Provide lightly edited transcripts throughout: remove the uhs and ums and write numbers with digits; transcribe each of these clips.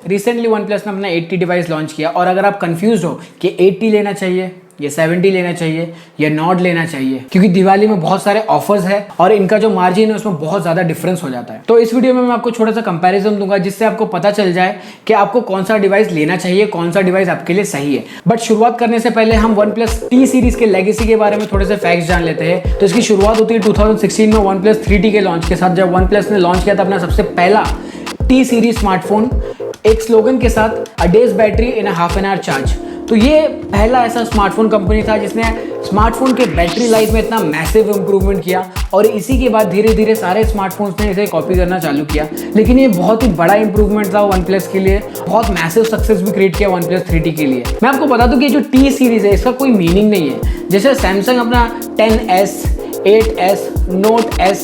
Recently one plus ने अपना 80 device launch किया, और अगर आप कंफ्यूज हो कि 80 लेना चाहिए या 70 लेना चाहिए या नॉट लेना चाहिए, क्योंकि दिवाली में बहुत सारे ऑफर्स है और इनका जो मार्जिन है उसमें बहुत ज्यादा डिफरेंस हो जाता है, तो इस वीडियो में मैं आपको छोटा सा कंपैरिजन दूंगा जिससे आपको पता चल जाए कि आपको कौन सा डिवाइस लेना चाहिए, कौन सा डिवाइस आपके लिए सही है। बट शुरुआत करने से पहले हम वन प्लस टी सीरीज के लेगेसी के बारे में थोड़े से फैक्ट्स जान लेते हैं। तो इसकी शुरुआत होती है 2016 में वन प्लस 3T के लॉन्च के साथ, जब वन प्लस ने लॉन्च किया था अपना सबसे पहला टी सीरीज स्मार्टफोन एक स्लोगन के साथ, a day's battery in a half an hour charge. तो ये पहला ऐसा स्मार्टफोन कंपनी था जिसने स्मार्टफोन के बैटरी लाइफ में इतना मैसिव इंप्रूवमेंट किया, और इसी के बाद धीरे धीरे सारे स्मार्टफोन्स ने इसे कॉपी करना चालू किया। लेकिन ये बहुत ही बड़ा इंप्रूवमेंट था वन प्लस के लिए, बहुत मैसिव सक्सेस भी क्रिएट किया वन प्लस 3T के लिए। मैं आपको बता दूं कि जो टी सीरीज है इसका कोई मीनिंग नहीं है। जैसे सैमसंग अपना 10S, 8S, Note S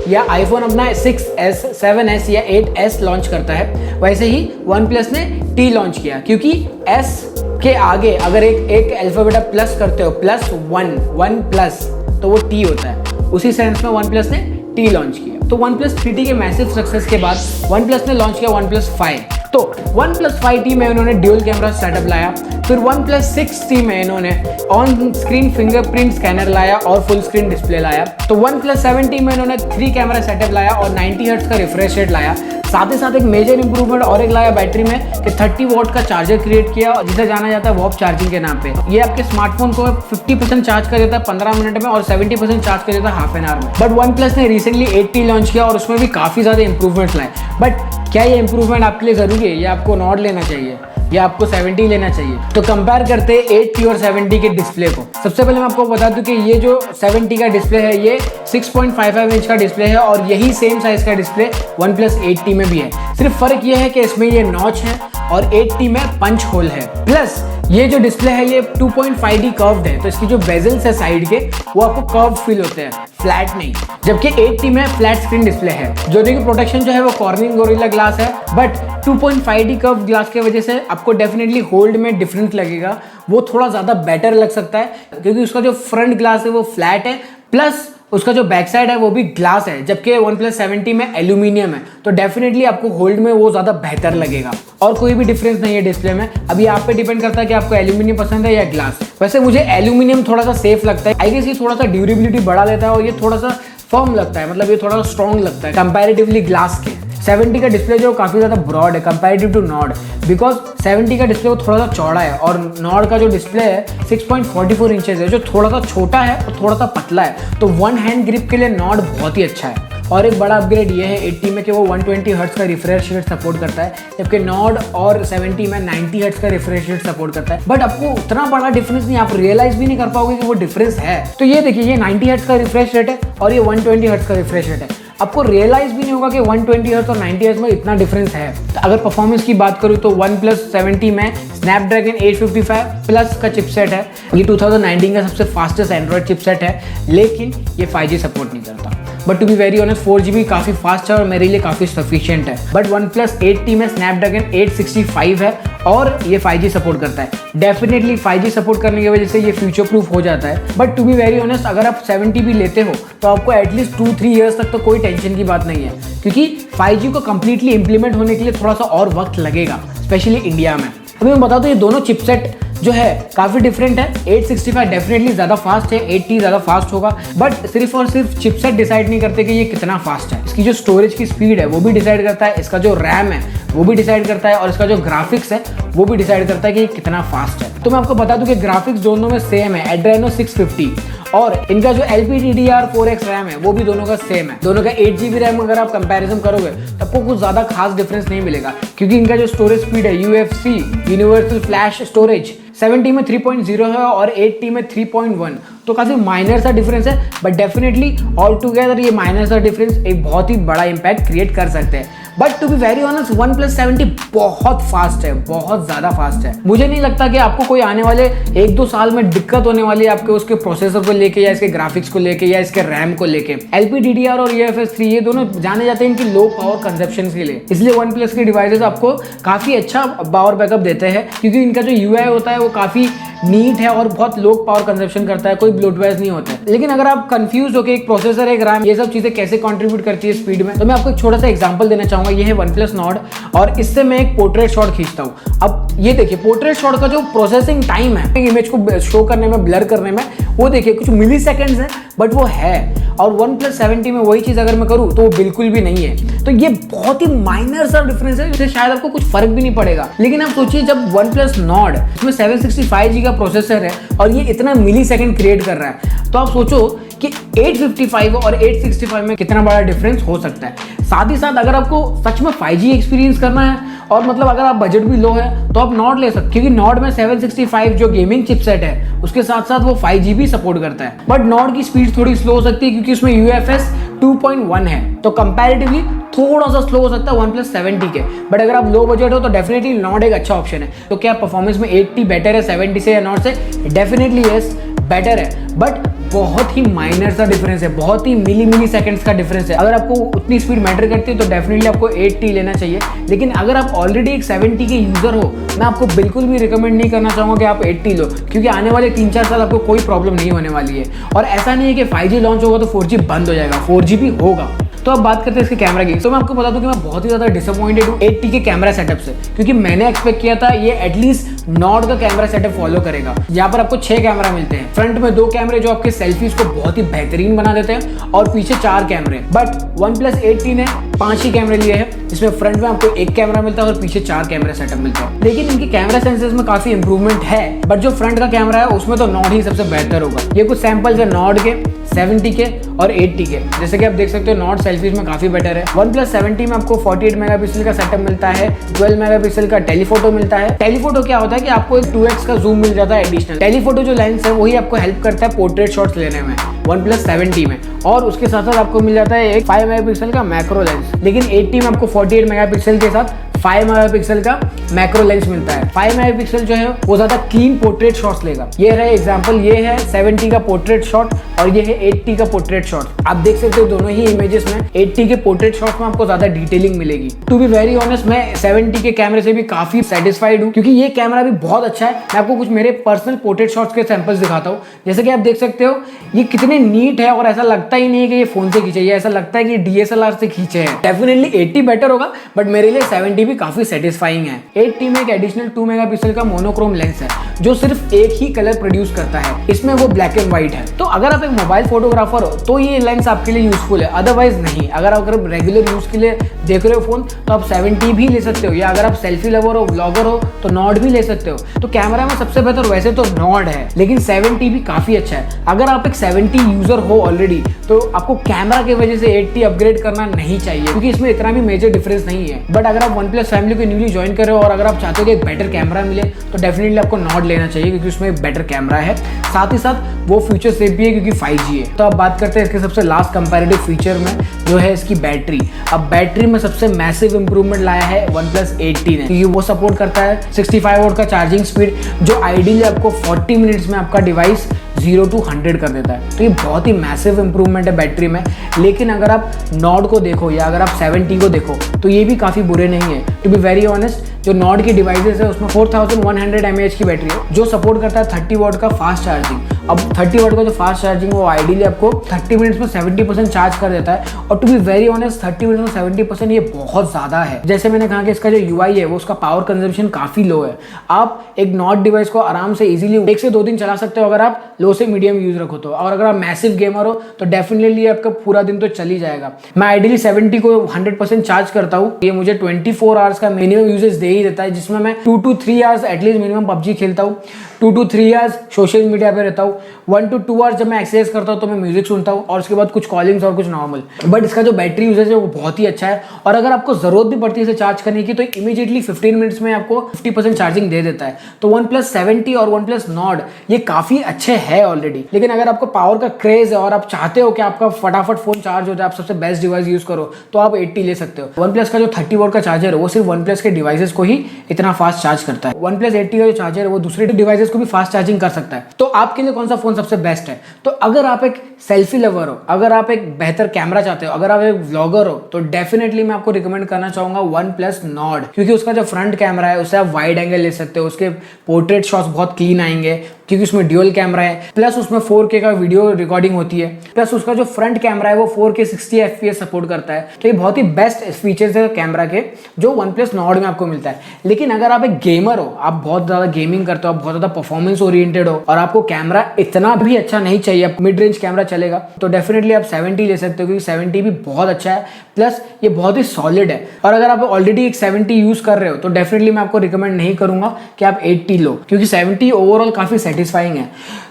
या आईफोन अपना 6S, 7S या 8S लॉन्च करता है, वैसे ही वन प्लस ने टी लॉन्च किया, क्योंकि S के आगे अगर एक अल्फाबेट प्लस करते हो, +1 प्लस, तो वो टी होता है। उसी सेंस में वन प्लस ने टी लॉन्च किया। तो वन प्लस 3T के मैसिव सक्सेस के बाद वन प्लस ने लॉन्च किया वन प्लस 5। तो वन प्लस 5T में उन्होंने ड्यूल कैमरा सेटअप लाया। फिर वन प्लस 6T में इन्होंने ऑन स्क्रीन फिंगरप्रिंट स्कैनर लाया और फुल स्क्रीन डिस्प्ले लाया। तो वन प्लस 7T में इन्होंने 3 कैमरा सेटअप लाया और 90 हर्ट्ज का रिफ्रेश रेट लाया। साथ ही साथ एक मेजर इंप्रूवमेंट और एक लाया बैटरी में कि 30 वॉट का चार्जर क्रिएट किया, जिसे जाना जाता है वॉप चार्जिंग के नाम पे। ये आपके स्मार्टफोन को 50% चार्ज कर देता है 15 मिनट में और 70% चार्ज कर देता है हाफ एन आवर में। बट वन प्लस ने रिसेंटली 8T लॉन्च किया और उसमें भी काफी ज्यादा इंप्रूवमेंट्स लाए। बट क्या ये इंप्रूवमेंट आपके लिए जरूरी है, या आपको नॉट लेना चाहिए या आपको 70 लेना चाहिए? तो कंपेयर करते हैं 8T और 7T के डिस्प्ले को। सबसे पहले मैं आपको बता दूं कि ये जो 7T का डिस्प्ले है ये 6.55 इंच का डिस्प्ले है, और यही सेम साइज का डिस्प्ले वन प्लस 8T में भी है। सिर्फ फर्क ये है कि इसमें ये नॉच है और 8T में पंच होल है। प्लस ये जो डिस्प्ले है ये 2.5D कर्व्ड है, तो इसकी जो बेजल्स है साइड के वो आपको कर्व फील होते हैं, फ्लैट नहीं। जबकि 8T में फ्लैट स्क्रीन डिस्प्ले है। जो देखिए प्रोटेक्शन जो है वो कॉर्निंग गोरिल्ला ग्लास है, बट 2.5D कर्व ग्लास की वजह से आपको डेफिनेटली होल्ड में डिफरेंस लगेगा, वो थोड़ा ज्यादा बेटर लग सकता है, क्योंकि उसका जो फ्रंट ग्लास है वो फ्लैट है, प्लस उसका जो बैक साइड है वो भी ग्लास है, जबकि वन प्लस 7T में एल्यूमिनियम है। तो डेफिनेटली आपको होल्ड में वो ज्यादा बेहतर लगेगा, और कोई भी डिफरेंस नहीं है डिस्प्ले में। अभी आप पे डिपेंड करता है कि आपको एल्यूमिनियम पसंद है या ग्लास। वैसे मुझे एल्यूमिनियम थोड़ा सा सेफ लगता है, आई गेस ये थोड़ा सा ड्यूरेबिलिटी बढ़ा लेता है और ये थोड़ा सा फर्म लगता है, मतलब ये थोड़ा सा स्ट्रॉन्ग लगता है कंपैरेटिवली ग्लास के। 7T का डिस्प्ले जो काफी ज्यादा ब्रॉड है comparative to Nord, because 7T का डिस्प्ले वो थोड़ा सा चौड़ा है और नॉड का जो डिस्प्ले है 6.44 इंचेस है, जो थोड़ा सा छोटा है और थोड़ा सा पतला है। तो वन हैंड ग्रिप के लिए नॉड बहुत ही अच्छा है। और एक बड़ा अपग्रेड ये है 8T में कि वो 120 हर्ट्ज का रिफ्रेश रेट सपोर्ट करता है, जबकि नॉड और 7T में 90 हर्ट्ज का रिफ्रेश रेट सपोर्ट करता है। बट आपको उतना बड़ा डिफरेंस नहीं, आप रियलाइज भी नहीं कर पाओगे कि वो डिफरेंस है। तो ये देखिए, ये 90 हर्ट्ज का रिफ्रेश रेट है और ये 120 हर्ट्ज का रिफ्रेश रेट है। आपको रियलाइज भी नहीं होगा कि 120 हर्ट्ज और 90 हर्ट्ज में इतना डिफरेंस है। तो अगर परफॉर्मेंस की बात करूँ तो वन प्लस 7T में स्नैपड्रैगन 855 प्लस का चिपसेट है। ये 2019 का सबसे फास्टेस्ट एंड्रॉइड चिपसेट है, लेकिन ये 5G सपोर्ट नहीं करता। But to be very honest 4GB काफी फास्ट है और मेरे लिए काफी सफिशिएंट है। बट वन प्लस 8T में स्नैपड्रैगन 865 है और ये 5G सपोर्ट करता है। डेफिनेटली 5G सपोर्ट करने की वजह से ये फ्यूचर प्रूफ हो जाता है। But to be very honest अगर आप 7T भी लेते हो तो आपको एटलीस्ट 2-3 ईयर्स तक तो कोई टेंशन की बात नहीं है, क्योंकि 5G को कंप्लीटली इंप्लीमेंट होने के लिए थोड़ा सा और वक्त लगेगा, स्पेशली इंडिया में। अभी मैं बता दूं ये दोनों चिपसेट जो है काफी डिफरेंट है। 865 डेफिनेटली ज्यादा फास्ट है, 8T ज्यादा फास्ट होगा, बट सिर्फ और सिर्फ चिपसेट डिसाइड नहीं करते कि ये कितना फास्ट है। इसकी जो स्टोरेज की स्पीड है वो भी डिसाइड करता है, इसका जो रैम है वो भी डिसाइड करता है, और इसका जो ग्राफिक्स है वो भी डिसाइड करता है कि ये कितना फास्ट है। तो मैं आपको बता दूं कि ग्राफिक्स दोनों में सेम है, एड्रेनो 650, और इनका जो LPDDR4X रैम है वो भी दोनों का सेम है। दोनों का 8GB रैम अगर आप कंपैरिजन करोगे तो आपको कुछ ज्यादा खास डिफरेंस नहीं मिलेगा, क्योंकि इनका जो स्टोरेज स्पीड है UFC universal flash storage 7T में 3.0 है और 8T में 3.1, तो काफी माइनर सा डिफरेंस है। बट डेफिनेटली ऑल टुगेदर ये माइनर सा डिफरेंस एक बहुत ही बड़ा इंपैक्ट क्रिएट कर सकते हैं। But to be very honest one plus 7T बहुत फास्ट है, बहुत ज्यादा फास्ट है। मुझे नहीं लगता कि आपको कोई आने वाले 1-2 साल में दिक्कत होने वाली है आपके उसके प्रोसेसर को लेके या इसके ग्राफिक्स को लेके या इसके रैम को लेके। LPDDR और UFS 3 ये दोनों जाने जाते हैं इनकी लो पावर कंजप्शन के लिए, इसलिए वन प्लस के डिवाइसेस आपको काफी अच्छा पावर बैकअप देते हैं, क्योंकि इनका जो UI होता है वो काफी नीट है और बहुत लो पावर कंजप्शन करता है, कोई ब्लोटवेयर नहीं होता है। लेकिन अगर आप कंफ्यूज हो कि एक प्रोसेसर एक रैम ये सब चीजें कैसे कंट्रीब्यूट करती है स्पीड में, तो मैं आपको एक छोटा सा एग्जांपल देना चाहूंगा बताऊंगा ये है OnePlus Nord और इससे मैं एक पोर्ट्रेट शॉट खींचता हूँ। अब ये देखिए पोर्ट्रेट शॉट का जो प्रोसेसिंग टाइम है इमेज को शो करने में, ब्लर करने में, वो देखिए कुछ मिली सेकेंड्स है, बट वो है। और OnePlus 7T में वही चीज़ अगर मैं करूँ तो वो बिल्कुल भी नहीं है। तो ये बहुत ही माइनर सा डिफरेंस है, जिससे शायद आपको कुछ फर्क भी नहीं पड़ेगा। लेकिन आप सोचिए जब OnePlus Nord इसमें 765G का प्रोसेसर है और ये इतना मिली सेकेंड क्रिएट कर रहा है, तो आप सोचो कि 855 और 865 में कितना बड़ा डिफरेंस हो सकता है। साथ ही साथ अगर आपको सच में 5G एक्सपीरियंस करना है और मतलब अगर आप बजट भी लो है तो आप Nord ले सकते, क्योंकि Nord में 765 जो गेमिंग चिपसेट है उसके साथ साथ वो 5G भी सपोर्ट करता है। बट Nord की स्पीड थोड़ी स्लो हो सकती है क्योंकि उसमें UFS 2.1 है, तो कंपैरेटिवली थोड़ा सा स्लो हो सकता है OnePlus 7T के। बट अगर आप लो बजट हो तो डेफिनेटली Nord एक अच्छा ऑप्शन है। तो क्या परफॉर्मेंस में 8T बेटर है 7T से या Nord से? डेफिनेटली यस, बेटर है, बट बहुत ही माइनर सा डिफरेंस है, बहुत ही मिली सेकंड्स का डिफरेंस है। अगर आपको उतनी स्पीड मैटर करती है तो डेफिनेटली आपको 8T लेना चाहिए। लेकिन अगर आप ऑलरेडी एक 7T के यूजर हो, मैं आपको बिल्कुल भी रिकमेंड नहीं करना चाहूँगा कि आप 8T लो, क्योंकि आने वाले 3-4 साल आपको कोई प्रॉब्लम नहीं होने वाली है। और ऐसा नहीं है कि 5G लॉन्च होगा तो 4G बंद हो जाएगा, 4G भी होगा। तो अब बात करते हैं इसके कैमरा की। तो मैं आपको बता दूं कि मैं बहुत ही ज़्यादा डिसअपॉइंटेड हूँ 8T के कैमरा सेटअप से, क्योंकि मैंने एक्सपेक्ट किया था ये एटलीस्ट Nord का कैमरा सेटअप फॉलो करेगा। यहाँ पर आपको 6 कैमरा मिलते हैं, फ्रंट में 2 कैमरे जो आपके सेल्फीज को बहुत ही बेहतरीन बना देते हैं और पीछे 4 कैमरे। बट OnePlus 8T ने 5 ही कैमरे लिए हैं, जिसमें फ्रंट में आपको 1 कैमरा मिलता है और पीछे 4 कैमरा सेटअप मिलता है। लेकिन इनके कैमरा सेंसर्स में काफी इंप्रूवमेंट है, बट जो फ्रंट का कैमरा है उसमें तो Nord ही सबसे बेहतर होगा। ये कुछ सैंपल्स है Nord के, 7T के और 8T के। जैसे कि आप देख सकते हो Nord सेल्फीज में काफी बेटर है। OnePlus 7T में आपको 48 मेगापिक्सल का सेटअप मिलता है, 12 मेगापिक्सल का टेलीफोटो मिलता है। टेलीफोटो क्या होता है कि आपको एक 2x का जूम मिल जाता है एडिशनल। टेलीफोटो जो लेंस है वही आपको हेल्प करता है पोर्ट्रेट शॉट्स लेने में OnePlus 7T में, और उसके साथ साथ आपको मिल जाता है एक 5 मेगापिक्सल का मैक्रो लेंस। लेकिन 8T में आपको 48 मेगापिक्सल के साथ 5 मेगापिक्सल का मैक्रो लेंस मिलता है। 5 मेगापिक्सल जो है वो ज्यादा क्लीन पोर्ट्रेट शॉट्स लेगा। ये रहा एग्जांपल, ये है 7T का पोर्ट्रेट शॉट और ये है 8T का पोर्ट्रेट शॉट। आप देख सकते हो दोनों ही इमेजेस में 8T के पोर्ट्रेट शॉट में आपको ज्यादा डिटेलिंग मिलेगी। टू बी वेरी ऑनेस्ट, मैं 7T के कैमरे से भी काफी सेटिस्फाइड हूँ, क्योंकि ये कैमरा भी बहुत अच्छा है। मैं आपको कुछ मेरे पर्सनल पोर्ट्रेट शॉट्स के सैंपल्स दिखाता हूँ। जैसे कि आप देख सकते हो ये कितने नीट है और ऐसा लगता ही नहीं है कि ये फोन से खींचे, ऐसा लगता है कि DSLR से खींचे हैं। डेफिनेटली 8T बेटर होगा, बट मेरे लिए 7T भी काफी सेटिस्फाइंग है। 8T में एक एडिशनल 2 मेगापिक्सल का मोनोक्रोम लेंस है जो सिर्फ एक ही कलर प्रोड्यूस करता है, इसमें वो ब्लैक एंड व्हाइट है। तो अगर आप एक मोबाइल फोटोग्राफर हो तो ये लेंस आपके लिए यूजफुल है, अदरवाइज नहीं। अगर आप रेगुलर यूज के लिए देख रहे हो फोन तो आप 7T भी ले सकते हो, या अगर आप सेल्फी लवर हो, व्लॉगर हो तो Nord भी ले सकते हो। तो कैमरा में सबसे बेहतर वैसे तो Nord है, लेकिन 7T भी काफी अच्छा है। अगर आप एक 7T यूजर हो ऑलरेडी तो आपको कैमरा की वजह से 8T अपग्रेड करना नहीं चाहिए, क्योंकि इसमें इतना भी मेजर डिफरेंस नहीं है। बट अगर आप OnePlus फैमिली को न्यूली ज्वाइन कर रहे हो और अगर आप चाहते हो कि एक बेटर कैमरा मिले तो डेफिनेटली आपको Nord लेना चाहिए, क्योंकि उसमें एक बेटर कैमरा है, साथ ही साथ वो फ्यूचर सेफ भी है क्योंकि 5G है। तो अब बात करते हैं इसके सबसे लास्ट कंपैरेटिव फीचर में, जो है इसकी बैटरी। अब बैटरी में सबसे मैसिव इंप्रूवमेंट लाया है OnePlus 8T ने, क्योंकि वो सपोर्ट करता है 65 वॉट का चार्जिंग स्पीड, जो आइडियली आपको 40 मिनट्स में आपका डिवाइस 0 to 100 कर देता है। तो ये बहुत ही मैसिव इंप्रूवमेंट है बैटरी में। लेकिन अगर आप Nord को देखो या अगर आप 7T को देखो तो ये भी काफ़ी बुरे नहीं है। टू बी वेरी ऑनेस्ट, जो Nord की डिवाइसेस है उसमें 4100 mAh की बैटरी है, जो सपोर्ट करता है 30 वॉट का फास्ट चार्जिंग। अब 30 वॉट का जो फास्ट चार्जिंग वो आइडियली आपको 30 मिनट्स में 70% चार्ज कर देता है। और to be very honest 30 minutes में 70% ये बहुत ज़्यादा है। जैसे मैंने कहा कि इसका जो UI है वो उसका पावर कंजम्पशन काफ़ी लो है। आप एक Nord डिवाइस को आराम से इजीली 1 से 2 दिन चला सकते हो अगर आप लो से मीडियम यूज रखो तो, और अगर आप मैसिव गेमर हो तो डेफिनेटली आपका पूरा दिन तो चल ही जाएगा। मैं आइडियली 7T को 100% चार्ज करता हूँ, ये मुझे 24 आवर्स का मिनिमम यूजेज दे ही देता है, जिसमें मैं 2 to 3 hours at least minimum PUBG खेलता हूँ, 2 to 3 आवर्स सोशल मीडिया पे रहता हूँ, 1 to 2 आवर्स जब मैं एक्सरसाइज करता हूँ तो मैं म्यूजिक सुनता हूँ, और उसके बाद कुछ कॉलिंग्स और कुछ नॉर्मल। बट इसका जो बैटरी यूजेज है वो बहुत ही अच्छा है, और अगर आपको जरूरत भी पड़ती है इसे चार्ज करने की तो इमीडिएटली 15 मिनट्स में आपको 50% चार्जिंग दे देता है। तो OnePlus 7T और OnePlus Nord ये काफी अच्छे हैं ऑलरेडी। लेकिन अगर आपको पावर का क्रेज है और आप चाहते हो कि आपका फटाफट फोन चार्ज हो जाए, आप सबसे बेस्ट डिवाइस यूज करो, तो आप 8T ले सकते हो। OnePlus का जो 30 वॉट का चार्जर है वो सिर्फ OnePlus के डिवाइसेस को ही इतना फास्ट चार्ज करता है। OnePlus 8T का जो चार्जर है वो दूसरे डिवाइसेस को भी फास्ट चार्जिंग कर सकता है। तो आपके लिए कौन सा फोन सबसे बेस्ट है? तो अगर आप एक सेल्फी लवर हो, अगर आप एक बेहतर कैमरा चाहते हो, अगर आप एक व्लॉगर हो, तो डेफिनेटली मैं आपको रिकमेंड करना चाहूंगा OnePlus Nord, क्योंकि उसका जो फ्रंट कैमरा है उससे आप वाइड एंगल ले सकते हो, उसके पोर्ट्रेट शॉट्स बहुत क्लीन आएंगे, क्योंकि उसमें ड्यूअल कैमरा है, प्लस उसमें 4K का वीडियो रिकॉर्डिंग होती है, प्लस उसका जो फ्रंट कैमरा है वो 4K 60 FPS सपोर्ट करता है। तो ये बहुत ही बेस्ट फीचर्स है कैमरा के जो OnePlus Nord में आपको मिलता है। लेकिन अगर आप एक गेमर हो, आप बहुत ज़्यादा गेमिंग करते हो, आप बहुत ज़्यादा परफॉर्मेंस ओरिएंटेड हो और आपको कैमरा इतना भी अच्छा नहीं चाहिए, मिड रेंज कैमरा चलेगा, तो डेफिनेटली आप 70 ले सकते हो, क्योंकि 70 भी बहुत अच्छा है, प्लस ये बहुत ही सॉलिड है। और अगर आप ऑलरेडी एक 70 यूज कर रहे हो तो डेफिनेटली मैं आपको रिकमेंड नहीं करूंगा कि आप 80 लो, क्योंकि 70 ओवरऑल काफी सेटिस्फाइंग है।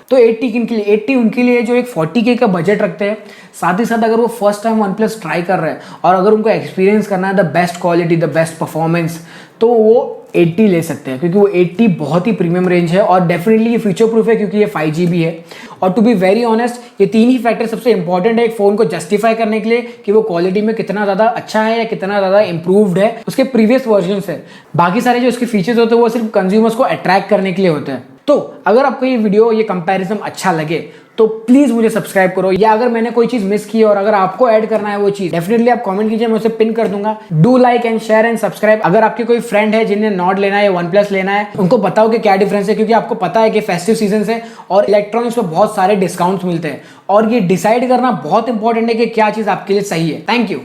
तो 80 किन के लिए? 80 उनके लिए जो एक 40K का बजट रखते हैं, साथ ही साथ अगर वो फर्स्ट टाइम OnePlus ट्राई कर रहे हैं और अगर उनको एक्सपीरियंस करना है the best quality, the best performance, तो वो 80 ले सकते हैं, क्योंकि वो 80 बहुत ही प्रीमियम रेंज है और डेफिनेटली ये फ्यूचर प्रूफ है, क्योंकि ये 5G भी है। और टू बी वेरी ऑनेस्ट, ये तीन ही फैक्टर सबसे इंपॉर्टेंट है एक फोन को जस्टिफाई करने के लिए कि वो क्वालिटी में कितना ज्यादा अच्छा है या कितना ज्यादा इंप्रूव्ड है उसके प्रीवियस वर्जन से। बाकी सारे जो उसके फीचर्स होते हैं वो सिर्फ कंज्यूमर्स को अट्रैक्ट करने के लिए होते हैं। तो अगर आपको ये वीडियो, ये कंपैरिजन अच्छा लगे तो प्लीज मुझे सब्सक्राइब करो, या अगर मैंने कोई चीज मिस की और अगर आपको ऐड करना है वो चीज, डेफिनेटली आप कमेंट कीजिए, मैं उसे पिन कर दूंगा। Do like and share and subscribe. अगर आपके कोई फ्रेंड है जिन्हें नॉट लेना है या OnePlus लेना है, उनको बताओ कि क्या डिफरेंस है, क्योंकि आपको पता है कि फेस्टिव सीजन है और इलेक्ट्रॉनिक्स में बहुत सारे डिस्काउंट्स मिलते हैं और ये डिसाइड करना बहुत इंपॉर्टेंट है कि क्या चीज आपके लिए सही है। Thank you.